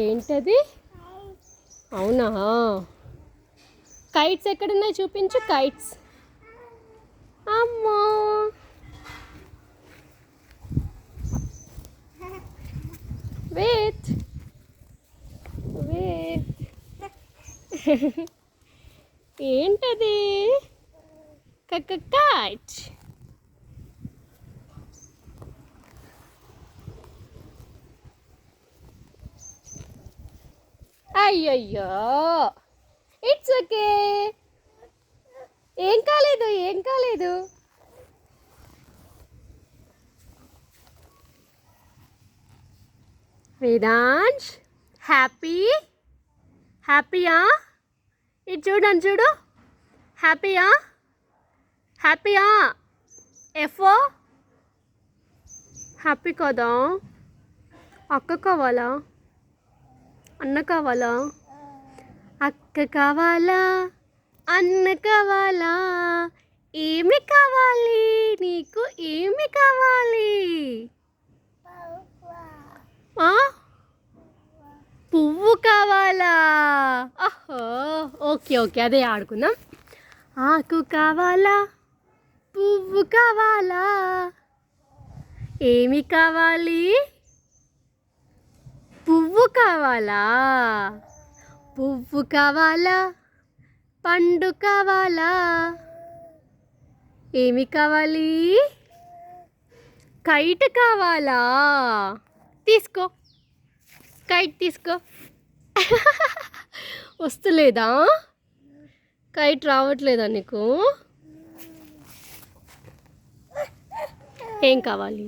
ఏంటది? అవునా? కైట్స్ ఎక్కడున్నాయి చూపించు. కైట్స్. అమ్మో, వెయిట్ వెయిట్. ఏంటది? కైట్. అయ్యయ్యో, ఇట్స్ ఓకే. ఏం కాలేదు, ఏం కాలేదు. వేదాంశ్, హ్యాపీయా? ఇది చూడండి, చూడు. హ్యాపీయా? ఎఫో హ్యాపీ కదా? అక్క కావాలా? అన్న కావాలా? అక్క కావాలా? అన్న కావాలా? ఏమి కావాలి నీకు? ఏమి కావాలి? పువ్వు కావాలా? ఓకే ఓకే, అదే ఆడుకుందాం. ఆకు కావాలా? పువ్వు కావాలా? ఏమి కావాలి? పువ్వు కావాలా? పువ్వు కావాలా? పండు కావాలా? ఏమి కావాలి? కైట్ కావాలా? తీసుకో, కైట్ తీసుకో. వస్తలేదా? కైట్ రావట్లేదా నీకు? ఏం కావాలి?